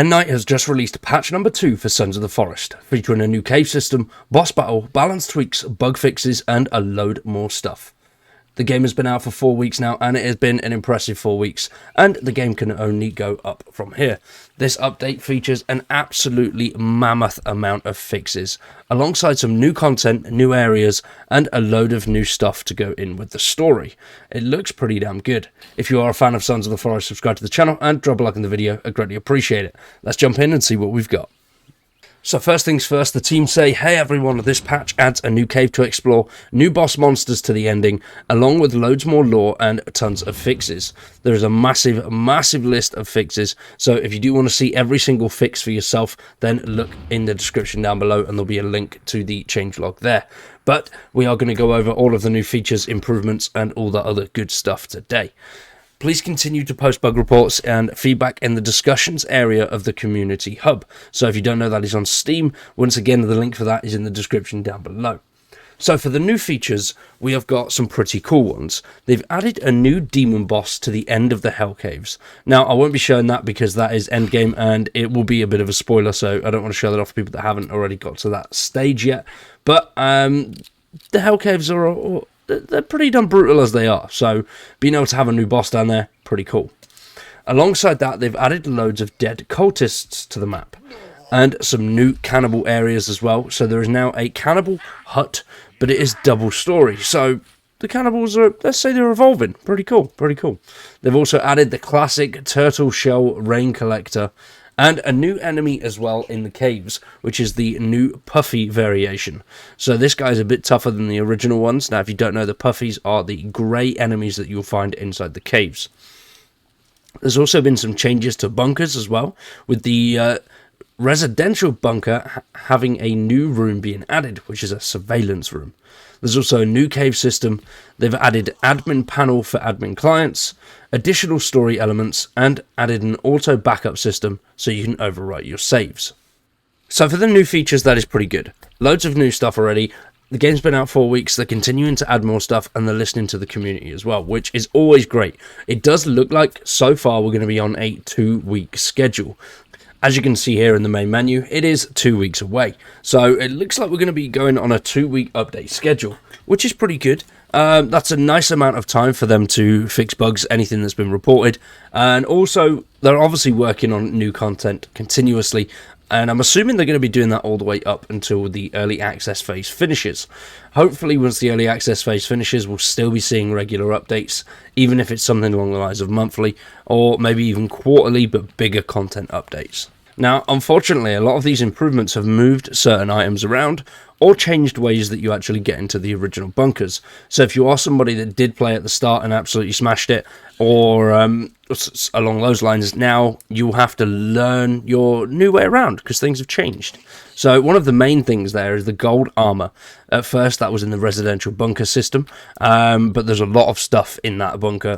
Night has just released patch number 2 for Sons of the Forest, featuring a new cave system, boss battle, balance tweaks, bug fixes, and a load more stuff. The game has been out for 4 weeks now, and it has been an impressive 4 weeks, and the game can only go up from here. This update features an absolutely mammoth amount of fixes, alongside some new content, new areas, and a load of new stuff to go in with the story. It looks pretty damn good. If you are a fan of Sons of the Forest, subscribe to the channel and drop a like in the video. I greatly appreciate it. Let's jump in and see what we've got. So first things first, the team say, hey everyone, this patch adds a new cave to explore, new boss monsters to the ending, along with loads more lore and tons of fixes. There is a massive list of fixes, so if you do want to see every single fix for yourself, then look in the description down below and there'll be a link to the changelog there. But we are going to go over all of the new features, improvements, and all the other good stuff today. Please continue to post bug reports and feedback in the discussions area of the community hub. So if you don't know, that is on Steam. Once again, the link for that is in the description down below. So for the new features, we have got some pretty cool ones. They've added a new demon boss to the end of the Hell Caves. Now, I won't be showing that because that is endgame and it will be a bit of a spoiler, so I don't want to show that off for people that haven't already got to that stage yet. But the Hell Caves are they're pretty damn brutal as they are, so being able to have a new boss down there, pretty cool. Alongside that, they've added loads of dead cultists to the map, and some new cannibal areas as well. So there is now a cannibal hut, but it is double story, so the cannibals are, let's say, they're evolving. Pretty cool. They've also added the classic turtle shell rain collector, and a new enemy as well in the caves, which is the new Puffy variation. So this guy's a bit tougher than the original ones. Now, if you don't know, the Puffies are the grey enemies that you'll find inside the caves. There's also been some changes to bunkers as well, with the residential bunker having a new room being added, which is a surveillance room. There's also a new cave system. They've added admin panel for admin clients, additional story elements, and added an auto backup system so you can overwrite your saves. So for the new features, that is pretty good. Loads of new stuff already. The game's been out 4 weeks. They're continuing to add more stuff, and they're listening to the community as well, which is always great. It does look like so far we're going to be on a 2-week schedule. As you can see here in the main menu, it is 2 weeks away. So it looks like we're going to be going on a 2-week update schedule, which is pretty good. That's a nice amount of time for them to fix bugs, anything that's been reported. And also, they're obviously working on new content continuously. And I'm assuming they're going to be doing that all the way up until the early access phase finishes. Hopefully, once the early access phase finishes, we'll still be seeing regular updates, even if it's something along the lines of monthly, or maybe even quarterly, but bigger content updates. Now, unfortunately, a lot of these improvements have moved certain items around, or changed ways that you actually get into the original bunkers. So if you are somebody that did play at the start and absolutely smashed it, or along those lines, now you'll have to learn your new way around because things have changed. So one of the main things there is the gold armor. At first that was in the residential bunker system, but there's a lot of stuff in that bunker.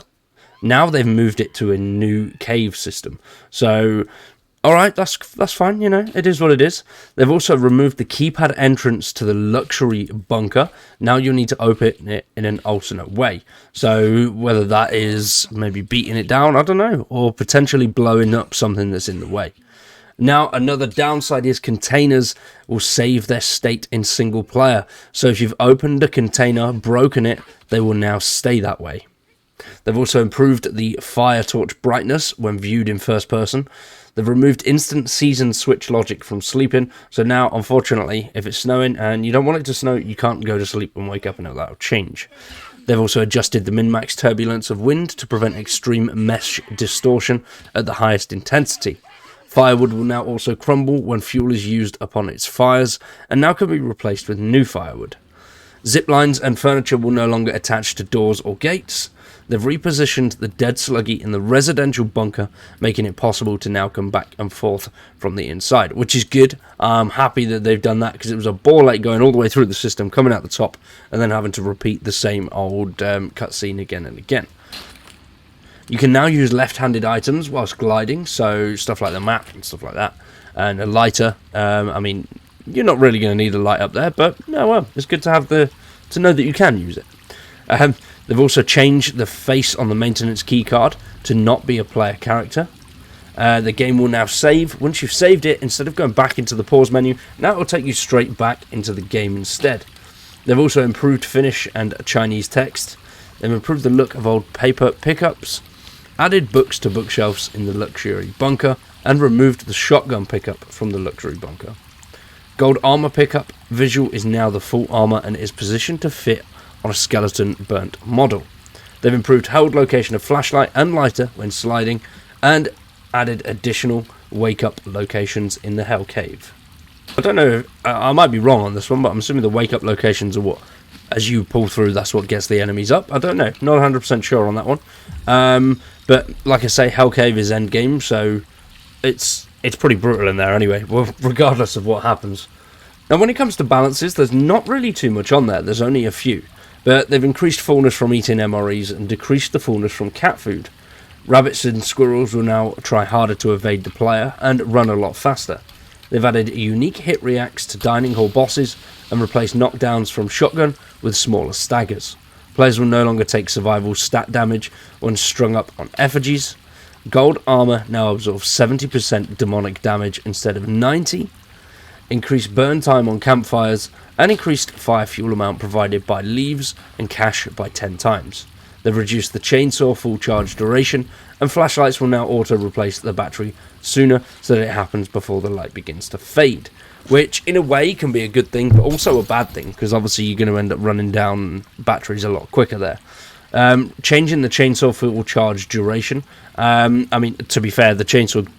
Now they've moved it to a new cave system. So alright, that's fine, you know, it is what it is. They've also removed the keypad entrance to the luxury bunker. Now you'll need to open it in an alternate way. So whether that is maybe beating it down, I don't know, or potentially blowing up something that's in the way. Now, another downside is containers will save their state in single player. So if you've opened a container, broken it, they will now stay that way. They've also improved the fire torch brightness when viewed in first person. They've removed instant season switch logic from sleeping, so now, unfortunately, if it's snowing and you don't want it to snow, you can't go to sleep and wake up and that'll change. They've also adjusted the min-max turbulence of wind to prevent extreme mesh distortion at the highest intensity. Firewood will now also crumble when fuel is used upon its fires, and now can be replaced with new firewood. Zip lines and furniture will no longer attach to doors or gates. They've repositioned the dead sluggy in the residential bunker, making it possible to now come back and forth from the inside, which is good. I'm happy that they've done that because it was a ball ache going all the way through the system, coming out the top, and then having to repeat the same old cutscene again and again. You can now use left-handed items whilst gliding, so stuff like the map and stuff like that, and a lighter. I mean, you're not really going to need a light up there, but no, well, it's good to have to know that you can use it. They've also changed the face on the maintenance keycard to not be a player character. The game will now save. Once you've saved it, instead of going back into the pause menu, now it will take you straight back into the game instead. They've also improved finish and Chinese text. They've improved the look of old paper pickups, added books to bookshelves in the luxury bunker, and removed the shotgun pickup from the luxury bunker. Gold armor pickup visual is now the full armor and is positioned to fit on a skeleton burnt model. They've improved held location of flashlight and lighter when sliding, and added additional wake up locations in the Hell Cave. I don't know, I might be wrong on this one, but I'm assuming the wake up locations are what, as you pull through, that's what gets the enemies up. I don't know, not 100% sure on that one. But like I say, Hell Cave is end game, so it's pretty brutal in there anyway, well, regardless of what happens. Now when it comes to balances, there's not really too much on there, there's only a few. But they've increased fullness from eating MREs and decreased the fullness from cat food. Rabbits and squirrels will now try harder to evade the player and run a lot faster. They've added unique hit reacts to dining hall bosses and replaced knockdowns from shotgun with smaller staggers. Players will no longer take survival stat damage when strung up on effigies. Gold armor now absorbs 70% demonic damage instead of 90%. Increased burn time on campfires, and increased fire fuel amount provided by leaves and cash by 10 times. They've reduced the chainsaw full charge duration, and flashlights will now auto-replace the battery sooner so that it happens before the light begins to fade. Which, in a way, can be a good thing, but also a bad thing, because obviously you're going to end up running down batteries a lot quicker there. Changing the chainsaw full charge duration. I mean, to be fair, the chainsaw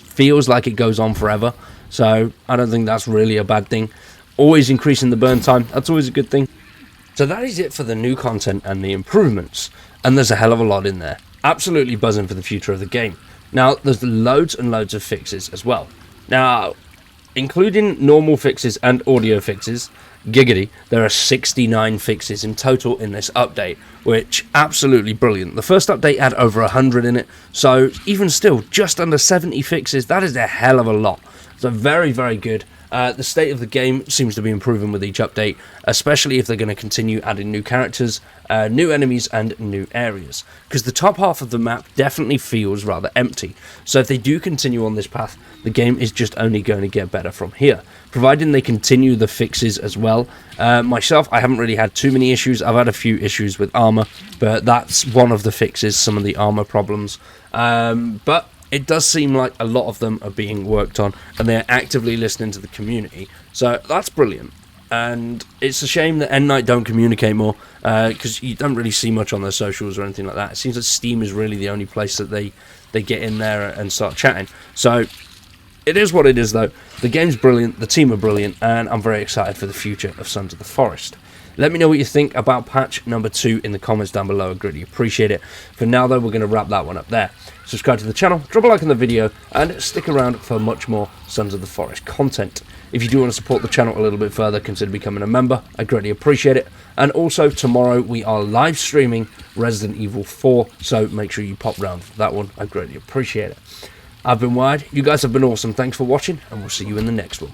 feels like it goes on forever, so I don't think that's really a bad thing. Always increasing the burn time, that's always a good thing. So that is it for the new content and the improvements, and there's a hell of a lot in there. Absolutely buzzing for the future of the game. Now, there's loads and loads of fixes as well. Now, including normal fixes and audio fixes, giggity, there are 69 fixes in total in this update, which absolutely brilliant. The first update had over 100 in it, so even still, just under 70 fixes, that is a hell of a lot. So very, very good. The state of the game seems to be improving with each update, especially if they're going to continue adding new characters, new enemies, and new areas. Because the top half of the map definitely feels rather empty. So if they do continue on this path, the game is just only going to get better from here. Providing they continue the fixes as well. Myself, I haven't really had too many issues. I've had a few issues with armor, but that's one of the fixes, some of the armor problems. But it does seem like a lot of them are being worked on, and they're actively listening to the community. So that's brilliant. And it's a shame that N-Night don't communicate more, because you don't really see much on their socials or anything like that. It seems that Steam is really the only place that they get in there and start chatting. So it is what it is, though. The game's brilliant, the team are brilliant, and I'm very excited for the future of Sons of the Forest. Let me know what you think about patch number 2 in the comments down below. I greatly appreciate it. For now, though, we're going to wrap that one up there. Subscribe to the channel, drop a like on the video, and stick around for much more Sons of the Forest content. If you do want to support the channel a little bit further, consider becoming a member. I greatly appreciate it. And also, tomorrow we are live streaming Resident Evil 4, so make sure you pop round for that one. I greatly appreciate it. I've been Wired. You guys have been awesome. Thanks for watching, and we'll see you in the next one.